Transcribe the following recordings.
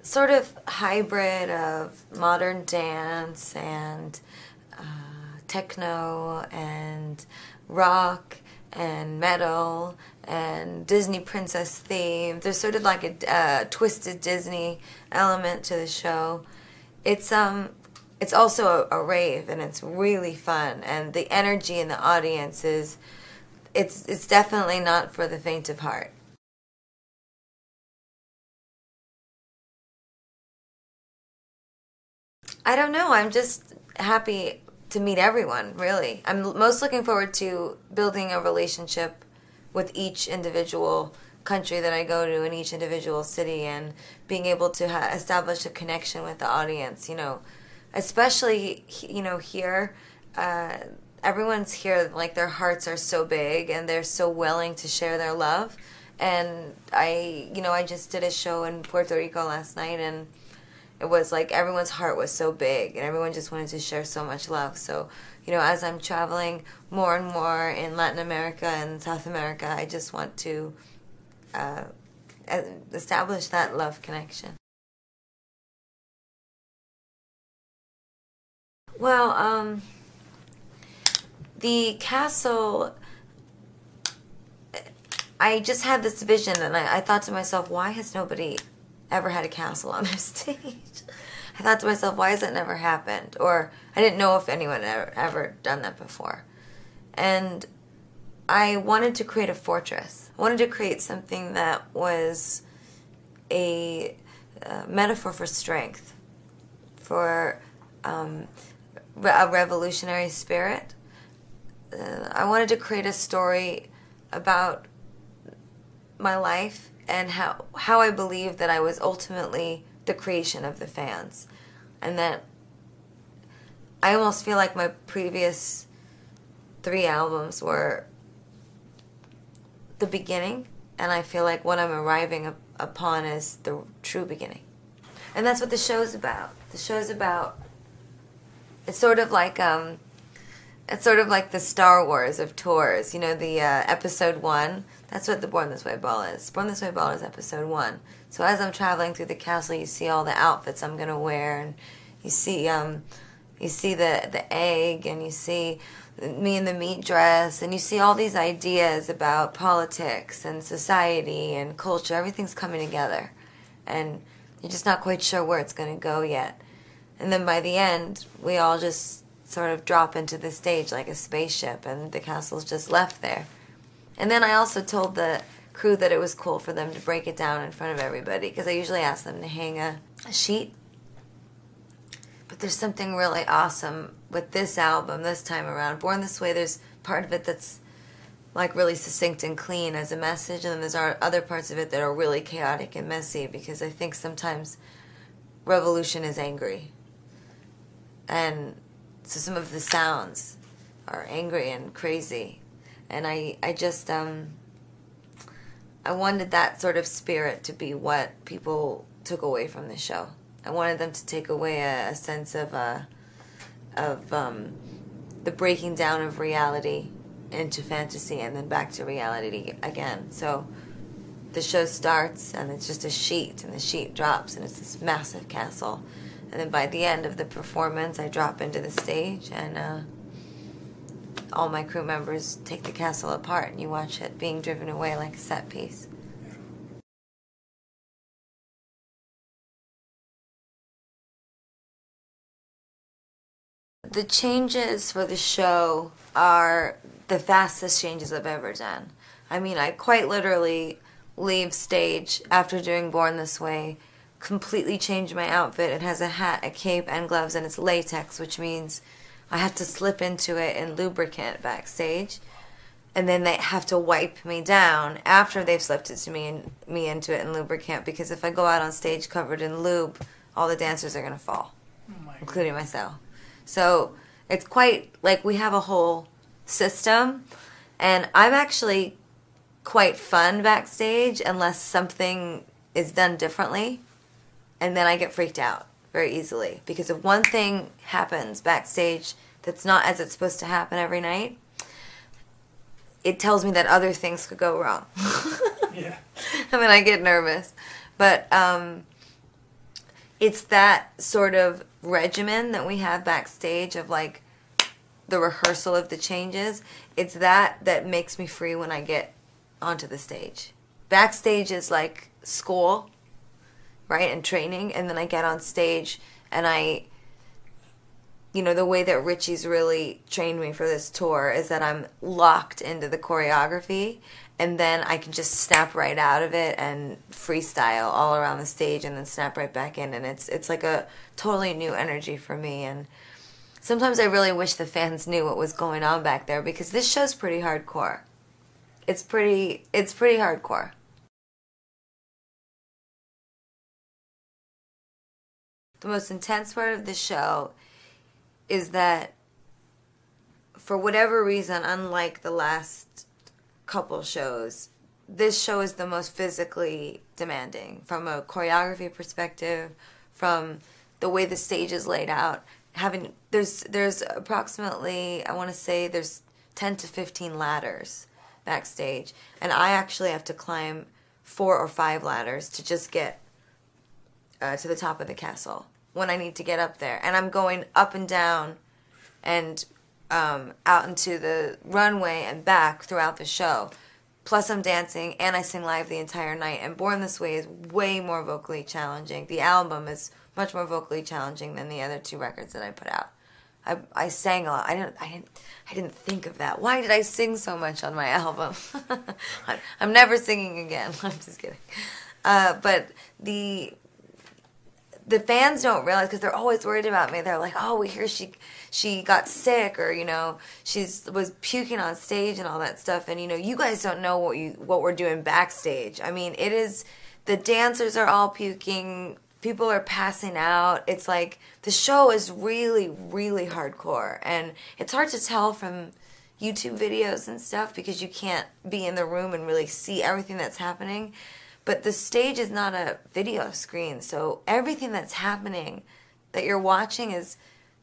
sort of hybrid of modern dance and techno and rock and metal and Disney princess theme. There's sort of like a twisted Disney element to the show. It's also a rave, and it's really fun, and the energy in the audience is it's definitely not for the faint of heart. I don't know. I'm just happy to meet everyone, really. I'm most looking forward to building a relationship with each individual country that I go to in each individual city, and being able to establish a connection with the audience, especially, here. Everyone's here, like, their hearts are so big and they're so willing to share their love. And I just did a show in Puerto Rico last night, and it was like everyone's heart was so big and everyone just wanted to share so much love. So, as I'm traveling more and more in Latin America and South America, I just want to establish that love connection. Well, the castle, I just had this vision, and I thought to myself, why has nobody ever had a castle on their stage? I thought to myself, why has that never happened? Or I didn't know if anyone had ever done that before. And I wanted to create a fortress. I wanted to create something that was a metaphor for strength, for a revolutionary spirit. I wanted to create a story about my life and how I believe that I was ultimately the creation of the fans, and that I almost feel like my previous 3 albums were the beginning, and I feel like what I'm arriving upon is the true beginning. And that's what the show's about. The show's about, it's sort of like the Star Wars of tours, the episode 1. That's what the Born This Way Ball is. Born This Way Ball is episode 1. So as I'm traveling through the castle, you see all the outfits I'm gonna wear, and you see the egg, and you see me in the meat dress, and you see all these ideas about politics and society and culture. Everything's coming together, and you're just not quite sure where it's gonna go yet. And then by the end, we all just sort of drop into the stage like a spaceship, and the castle's just left there. And then I also told the crew that it was cool for them to break it down in front of everybody, because I usually ask them to hang a sheet. But there's something really awesome with this album this time around. Born This Way, there's part of it that's like really succinct and clean as a message, and then there's other parts of it that are really chaotic and messy, because I think sometimes revolution is angry. And so some of the sounds are angry and crazy. And I just, I wanted that sort of spirit to be what people took away from the show. I wanted them to take away a sense of the breaking down of reality into fantasy, and then back to reality again. So the show starts, and it's just a sheet, and the sheet drops, and it's this massive castle. And then by the end of the performance, I drop into the stage, and all my crew members take the castle apart, and you watch it being driven away like a set piece. The changes for the show are the fastest changes I've ever done. I mean, I quite literally leave stage after doing Born This Way, completely change my outfit. It has a hat, a cape, and gloves, and it's latex, which means I have to slip into it in lubricant backstage, and then they have to wipe me down after they've slipped it to me into it in lubricant, because if I go out on stage covered in lube, all the dancers are going to fall, including myself. So it's quite, like, we have a whole system, and I'm actually quite fun backstage unless something is done differently, and then I get freaked out very easily, because if one thing happens backstage that's not as it's supposed to happen every night, it tells me that other things could go wrong. Yeah. I mean, I get nervous. But it's that sort of regimen that we have backstage of like the rehearsal of the changes. It's that makes me free when I get onto the stage. Backstage is like school, right, and training, and then I get on stage and the way that Richie's really trained me for this tour is that I'm locked into the choreography, and then I can just snap right out of it and freestyle all around the stage and then snap right back in, and it's like a totally new energy for me. And sometimes I really wish the fans knew what was going on back there, because this show's pretty hardcore. It's pretty hardcore. The most intense part of the show is that, for whatever reason, unlike the last couple shows, this show is the most physically demanding from a choreography perspective, from the way the stage is laid out. There's approximately, I want to say there's 10 to 15 ladders backstage, and I actually have to climb 4 or 5 ladders to just get to the top of the castle when I need to get up there. And I'm going up and down and out into the runway and back throughout the show. Plus I'm dancing and I sing live the entire night. And Born This Way is way more vocally challenging. The album is much more vocally challenging than the other 2 records that I put out. I sang a lot. I didn't think of that. Why did I sing so much on my album? I'm never singing again. I'm just kidding. But the fans don't realize, because they're always worried about me. They're like, oh, we hear she got sick, or she was puking on stage and all that stuff. And you guys don't know what we're doing backstage. I mean, it is, the dancers are all puking. People are passing out. It's like the show is really, really hardcore, and it's hard to tell from YouTube videos and stuff because you can't be in the room and really see everything that's happening. But the stage is not a video screen, so everything that's happening that you're watching is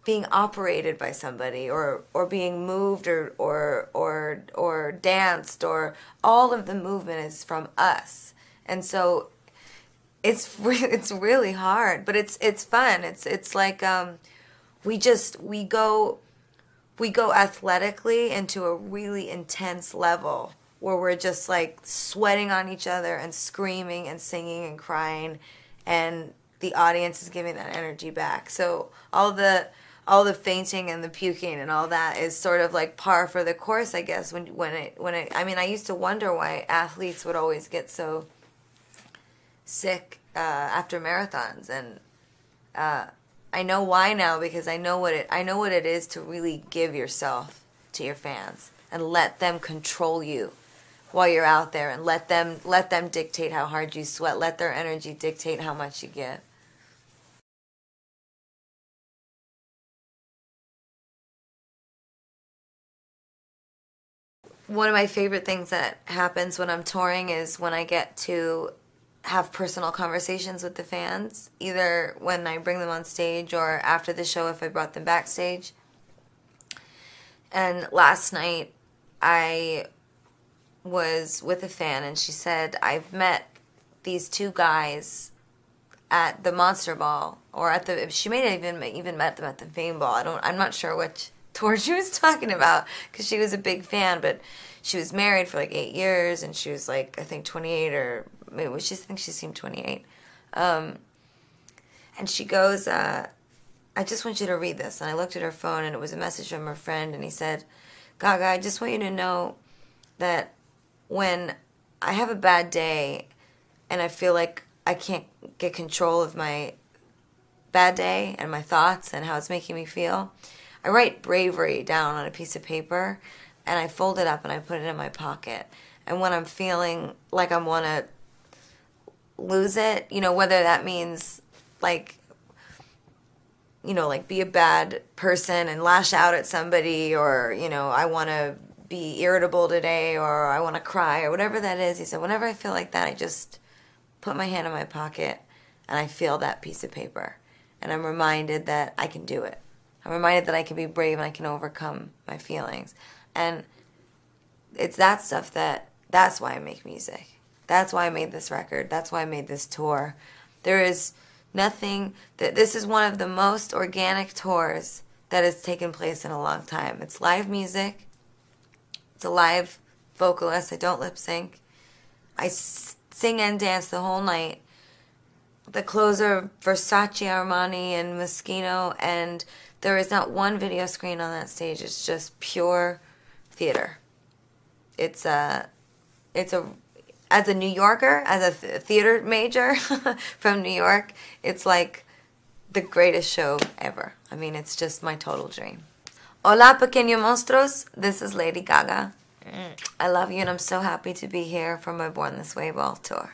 being operated by somebody, or being moved, or danced, or all of the movement is from us. And so it's really hard, but it's fun. It's like we go athletically into a really intense level where we're just like sweating on each other and screaming and singing and crying, and the audience is giving that energy back. So all the fainting and the puking and all that is sort of like par for the course, I guess. When it I mean, I used to wonder why athletes would always get so sick after marathons, and I know why now, because I know what it is to really give yourself to your fans and let them control you while you're out there, and let them dictate how hard you sweat. Let their energy dictate how much you give. One of my favorite things that happens when I'm touring is when I get to have personal conversations with the fans, either when I bring them on stage or after the show if I brought them backstage. And last night I was with a fan, and she said, I've met these 2 guys at the Monster Ball, or she may have even met them at the Fame Ball. I'm not sure which tour she was talking about, because she was a big fan, but she was married for like 8 years, and she was like, I think 28, or maybe I think she seemed 28. And she goes, I just want you to read this. And I looked at her phone, and it was a message from her friend, and he said, Gaga, I just want you to know that when I have a bad day and I feel like I can't get control of my bad day and my thoughts and how it's making me feel, I write bravery down on a piece of paper, and I fold it up and I put it in my pocket. And when I'm feeling like I want to lose it, whether that means like be a bad person and lash out at somebody, or I want to be irritable today, or I want to cry, or whatever that is, he said, whenever I feel like that, I just put my hand in my pocket and I feel that piece of paper, and I'm reminded that I can do it. I'm reminded that I can be brave and I can overcome my feelings. And it's that stuff that's why I make music. That's why I made this record. That's why I made this tour. There is Nothing. This is one of the most organic tours that has taken place in a long time. It's live music. It's a live vocalist. I don't lip sync. I sing and dance the whole night. The clothes are Versace, Armani, and Moschino, and there is not one video screen on that stage. It's just pure theater. As a New Yorker, as a theater major from New York, it's like the greatest show ever. I mean, it's just my total dream. Hola, pequeños monstruos. This is Lady Gaga. I love you, and I'm so happy to be here for my Born This Way Ball tour.